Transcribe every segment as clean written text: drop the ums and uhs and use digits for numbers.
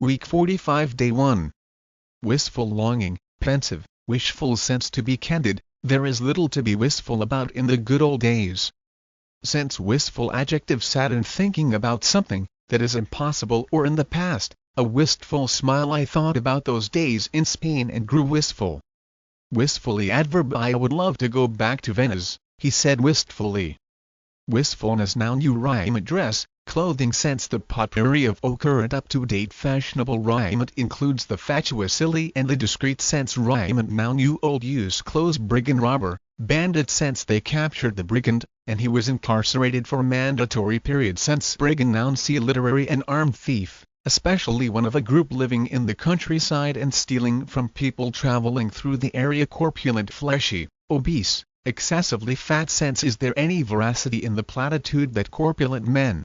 Week 45 Day 1. Wistful longing, pensive, wishful sense. To be candid, there is little to be wistful about in the good old days. Sense wistful adjective saddened thinking about something that is impossible or in the past. A wistful smile. I thought about those days in Spain and grew wistful. Wistfully adverb. I would love to go back to Venice, he said wistfully. Wistfulness noun. New rhyme. Dress, clothing. Sense the potpourri of current up-to-date fashionable raiment includes the fatuous, silly and the discreet. Sense raiment noun. New old use clothes. Brigand, robber, bandit. Sense they captured the brigand, and he was incarcerated for a mandatory period. Sense brigand noun. See literary and armed thief, especially one of a group living in the countryside and stealing from people traveling through the area. Corpulent, fleshy, obese, excessively fat. Sense is there any veracity in the platitude that corpulent men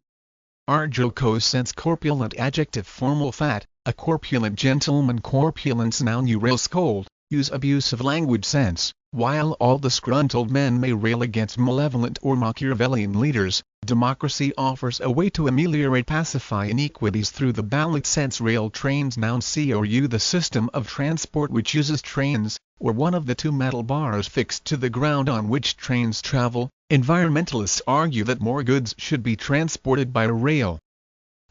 are jocose? Sense corpulent adjective formal. Fat, a corpulent gentleman. Corpulence noun. You rail, scold, use abusive language. Sense while all disgruntled men may rail against malevolent or Machiavellian leaders, democracy offers a way to ameliorate, pacify inequities through the ballot. Sense rail trains noun. CRU the system of transport which uses trains, or one of the two metal bars fixed to the ground on which trains travel. Environmentalists argue that more goods should be transported by rail.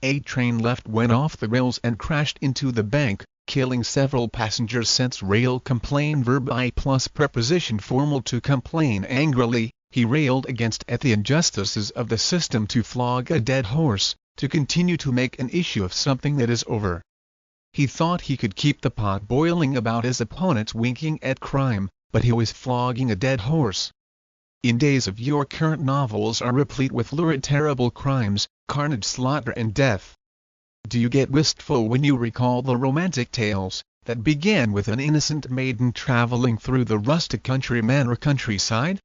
A train went off the rails and crashed into the bank, killing several passengers. Sense rail complain. Verb I plus preposition formal. To complain angrily, he railed against the injustices of the system. To flog a dead horse, to continue to make an issue of something that is over. He thought he could keep the pot boiling about his opponents winking at crime, but he was flogging a dead horse. In days of yore, current novels are replete with lurid, terrible crimes, carnage, slaughter and death. Do you get wistful when you recall the romantic tales that began with an innocent maiden traveling through the rustic countryman or countryside?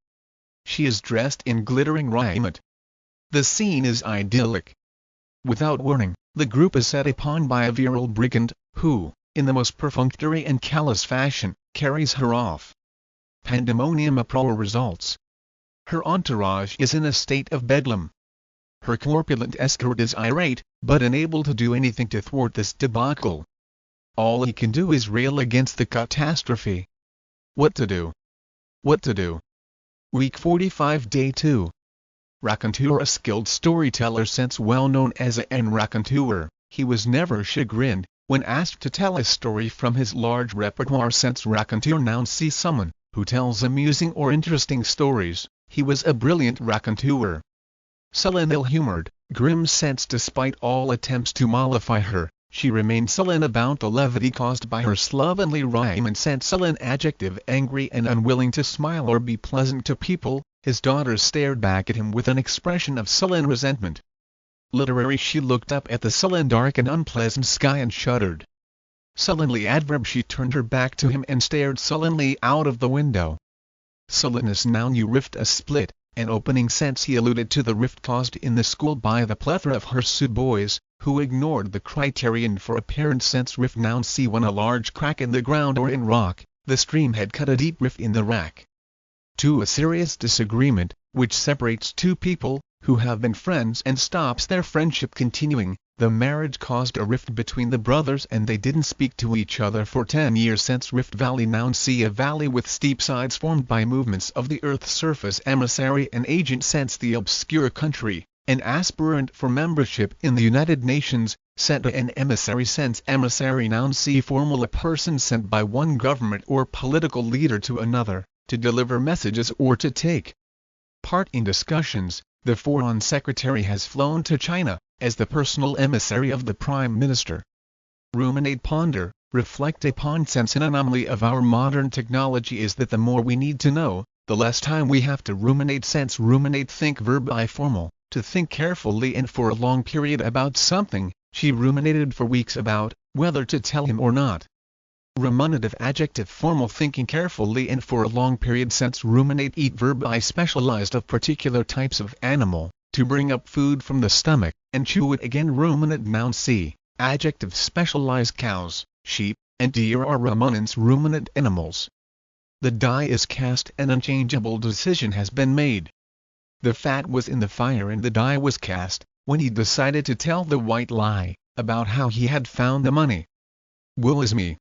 She is dressed in glittering raiment. The scene is idyllic. Without warning, the group is set upon by a virile brigand, who, in the most perfunctory and callous fashion, carries her off. Pandemonium uproar results. Her entourage is in a state of bedlam. Her corpulent escort is irate, but unable to do anything to thwart this debacle. All he can do is rail against the catastrophe. What to do? What to do? Week 45 Day 2. Raconteur, a skilled storyteller. Sense well known as an raconteur, he was never chagrined when asked to tell a story from his large repertoire. Sense raconteur noun. See someone who tells amusing or interesting stories. He was a brilliant raconteur. Sullen, ill-humored, grim. Sense despite all attempts to mollify her, she remained sullen about the levity caused by her slovenly raiment. Sense sullen adjective angry and unwilling to smile or be pleasant to people. His daughters stared back at him with an expression of sullen resentment. Literary, she looked up at the sullen, dark and unpleasant sky and shuddered. Sullenly adverb, she turned her back to him and stared sullenly out of the window. Sullenness noun. You rift, a split, an opening. Sense he alluded to the rift caused in the school by the plethora of hirsute boys, who ignored the criterion for appearance. Sense rift noun. See when a large crack in the ground or in rock, the stream had cut a deep rift in the rack. 2. A serious disagreement, which separates two people, who have been friends and stops their friendship continuing. The marriage caused a rift between the brothers and they didn't speak to each other for 10 years. Sense rift valley noun. See a valley with steep sides formed by movements of the earth's surface. Emissary, an agent. Sense the obscure country, an aspirant for membership in the United Nations, sent an emissary. Sense emissary noun. See formal, a person sent by one government or political leader to another, to deliver messages or to take part in discussions. The Foreign Secretary has flown to China as the personal emissary of the Prime Minister. Ruminate, ponder, reflect upon. Sense an anomaly of our modern technology is that the more we need to know, the less time we have to ruminate. Sense ruminate. Think verb I formal, to think carefully and for a long period about something. She ruminated for weeks about whether to tell him or not. Ruminative adjective formal, thinking carefully and for a long period. Sense ruminate. Eat verb I specialized of particular types of animal, to bring up food from the stomach, and chew it again. Ruminant noun. See adjective specialized. Cows, sheep, and deer are ruminants, ruminant animals. The die is cast, an unchangeable decision has been made. The fat was in the fire and the die was cast, when he decided to tell the white lie. about how he had found the money. Woe is me.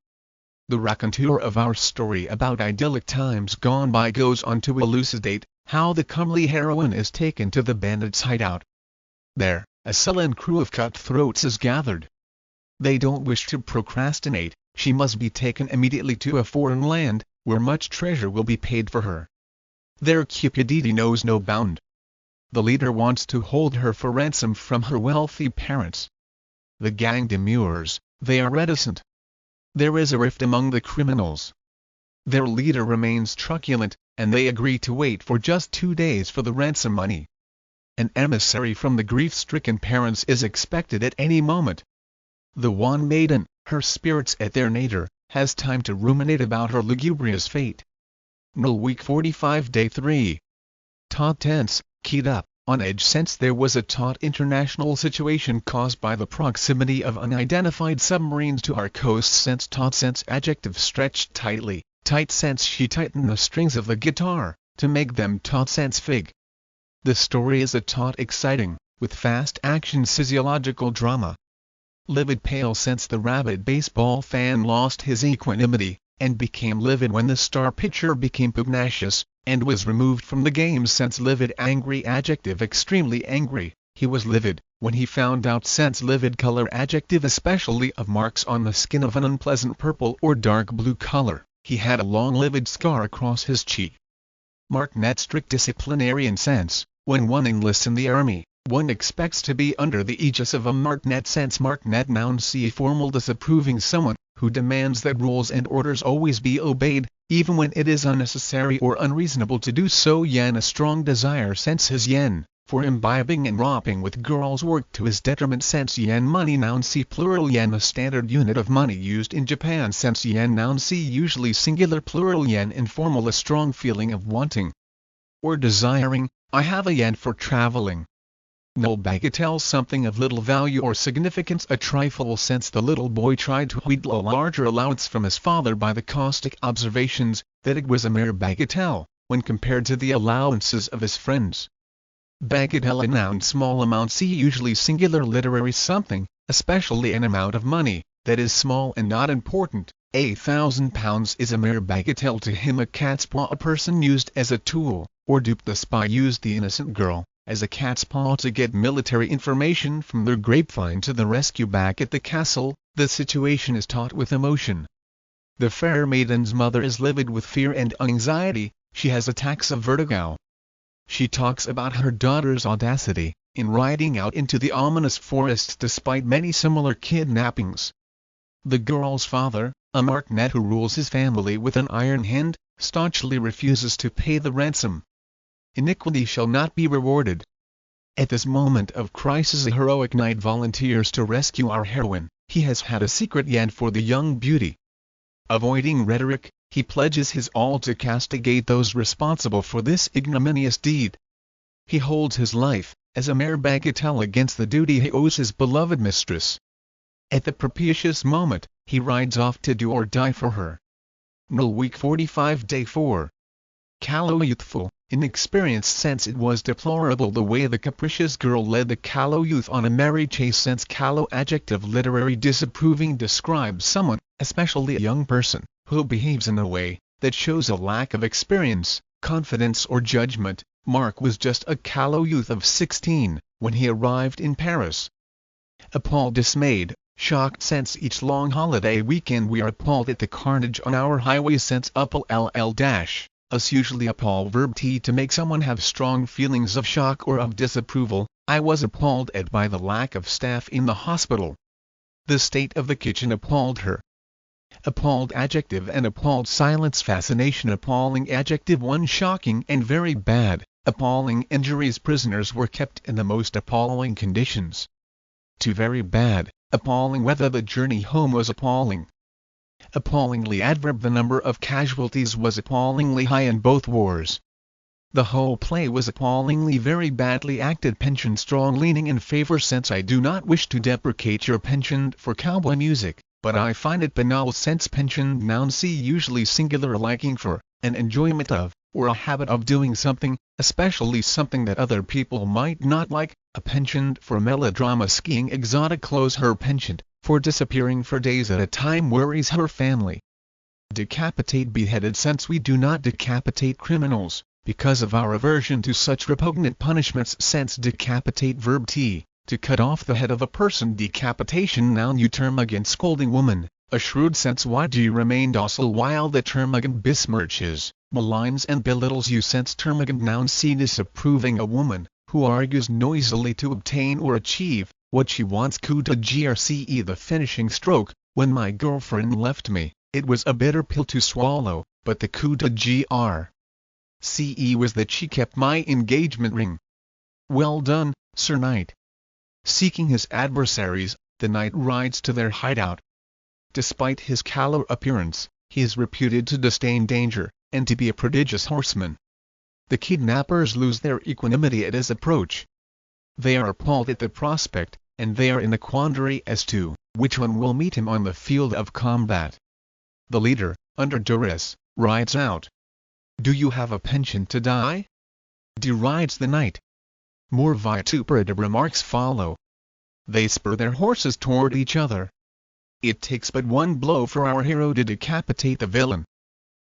The raconteur of our story about idyllic times gone by goes on to elucidate how the comely heroine is taken to the bandits' hideout. There, a sullen crew of cutthroats is gathered. They don't wish to procrastinate. She must be taken immediately to a foreign land, where much treasure will be paid for her. Their cupidity knows no bound. The leader wants to hold her for ransom from her wealthy parents. The gang demurs, they are reticent. There is a rift among the criminals. Their leader remains truculent, and they agree to wait for just 2 days for the ransom money. An emissary from the grief-stricken parents is expected at any moment. The wan maiden, her spirits at their nadir, has time to ruminate about her lugubrious fate. Null Week 45 Day 3. Taut tense, keyed up, on edge since there was a taut international situation caused by the proximity of unidentified submarines to our coast since taut sense adjective stretched tightly, tight sense she tightened the strings of the guitar, to make them taut sense fig. The story is a taut exciting, with fast action physiological drama. Livid pale since the rabid baseball fan lost his equanimity, and became livid when the star pitcher became pugnacious, and was removed from the game since livid angry adjective extremely angry. He was livid when he found out since livid color adjective especially of marks on the skin of an unpleasant purple or dark blue color. He had a long livid scar across his cheek. Marknet strict disciplinarian sense. When one enlists in the army, one expects to be under the aegis of a marknet sense. Marknet noun c formal disapproving someone who demands that rules and orders always be obeyed, even when it is unnecessary or unreasonable to do so. Yen a strong desire sense his yen, for imbibing and romping with girls work to his detriment sense. Yen money noun c plural yen a standard unit of money used in Japan sense. Yen noun c usually singular plural yen informal a strong feeling of wanting or desiring. I have a yen for traveling. Null bagatelle something of little value or significance a trifle since the little boy tried to wheedle a larger allowance from his father by the caustic observations that it was a mere bagatelle when compared to the allowances of his friends. Bagatelle a noun small amount c usually singular literary something, especially an amount of money, that is small and not important. £1,000 is a mere bagatelle to him. A catspaw a person used as a tool, or duped. The spy used the innocent girl as a catspaw to get military information from their grapevine to the rescue back at the castle. The situation is taut with emotion. The fair maiden's mother is livid with fear and anxiety. She has attacks of vertigo. She talks about her daughter's audacity in riding out into the ominous forests despite many similar kidnappings. The girl's father, a marknet who rules his family with an iron hand, staunchly refuses to pay the ransom. Iniquity shall not be rewarded. At this moment of crisis a heroic knight volunteers to rescue our heroine. He has had a secret yen for the young beauty. Avoiding rhetoric, he pledges his all to castigate those responsible for this ignominious deed. He holds his life as a mere bagatelle against the duty he owes his beloved mistress. At the propitious moment, he rides off to do or die for her. Null Week 45 Day 4. Callow youthful. In experienced sense it was deplorable the way the capricious girl led the callow youth on a merry chase sense callow adjective literary disapproving describes someone, especially a young person, who behaves in a way that shows a lack of experience, confidence or judgment. Mark was just a callow youth of 16 when he arrived in Paris. Appalled, dismayed, shocked sense each long holiday weekend we are appalled at the carnage on our highways sense ll us usually appall verb t to make someone have strong feelings of shock or of disapproval. I was appalled at by the lack of staff in the hospital. The state of the kitchen appalled her. Appalled adjective and appalled silence fascination appalling adjective 1 shocking and very bad, appalling injuries prisoners were kept in the most appalling conditions. 2 very bad, appalling weather the journey home was appalling. Appallingly adverb the number of casualties was appallingly high in both wars. The whole play was appallingly very badly acted. Penchant strong leaning in favor sense I do not wish to deprecate your penchant for cowboy music, but I find it banal sense penchant noun c usually singular liking for, and enjoyment of, or a habit of doing something, especially something that other people might not like, a penchant for melodrama, skiing, exotic clothes. Her penchant for disappearing for days at a time worries her family. Decapitate, beheaded. Since we do not decapitate criminals, because of our aversion to such repugnant punishments. Since decapitate, verb t, to cut off the head of a person. Decapitation, noun. You termagant, scolding woman, a shrewd sense. Why do you remain docile while the termagant besmirches, maligns and belittles you? Sense, termagant, noun. C, disapproving, a woman who argues noisily to obtain or achieve what she wants. Coup de grce, the finishing stroke. When my girlfriend left me, it was a bitter pill to swallow, but the coup de grce was that she kept my engagement ring. Well done, Sir Knight. Seeking his adversaries, the knight rides to their hideout. Despite his callow appearance, he is reputed to disdain danger, and to be a prodigious horseman. The kidnappers lose their equanimity at his approach. They are appalled at the prospect, and they are in a quandary as to which one will meet him on the field of combat. The leader, under duress, rides out. Do you have a penchant to die? Derides the knight. More vituperative remarks follow. They spur their horses toward each other. It takes but one blow for our hero to decapitate the villain.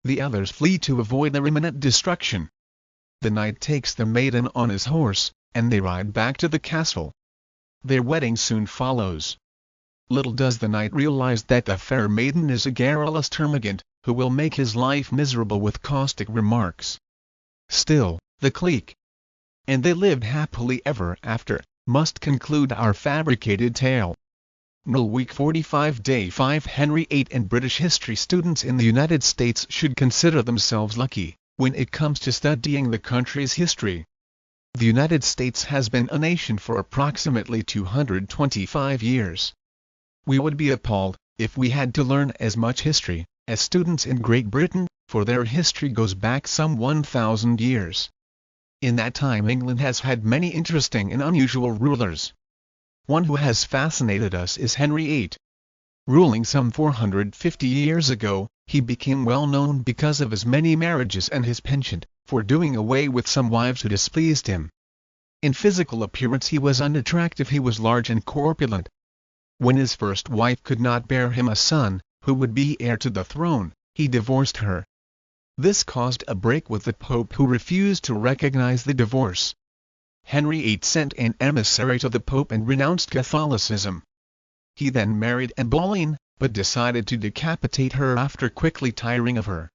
The others flee to avoid their imminent destruction. The knight takes the maiden on his horse, and they ride back to the castle. Their wedding soon follows. Little does the knight realize that the fair maiden is a garrulous termagant, who will make his life miserable with caustic remarks. Still, the clique, and they lived happily ever after, must conclude our fabricated tale. Null Week 45 Day 5. Henry VIII and British history students in the United States should consider themselves lucky when it comes to studying the country's history. The United States has been a nation for approximately 225 years. We would be appalled if we had to learn as much history as students in Great Britain, for their history goes back some 1,000 years. In that time England has had many interesting and unusual rulers. One who has fascinated us is Henry VIII. Ruling some 450 years ago, he became well known because of his many marriages and his penchant for doing away with some wives who displeased him. In physical appearance he was unattractive. He was large and corpulent. When his first wife could not bear him a son, who would be heir to the throne, he divorced her. This caused a break with the Pope, who refused to recognize the divorce. Henry VIII sent an emissary to the Pope and renounced Catholicism. He then married Anne Boleyn, but decided to decapitate her after quickly tiring of her.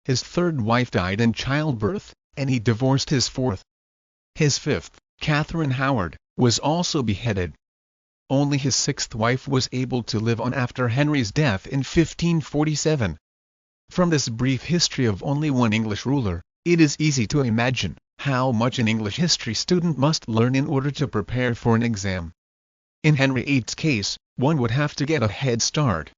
His third wife died in childbirth, and he divorced his fourth. His fifth, Catherine Howard, was also beheaded. Only his sixth wife was able to live on after Henry's death in 1547. From this brief history of only one English ruler, it is easy to imagine how much an English history student must learn in order to prepare for an exam. In Henry VIII's case, one would have to get a head start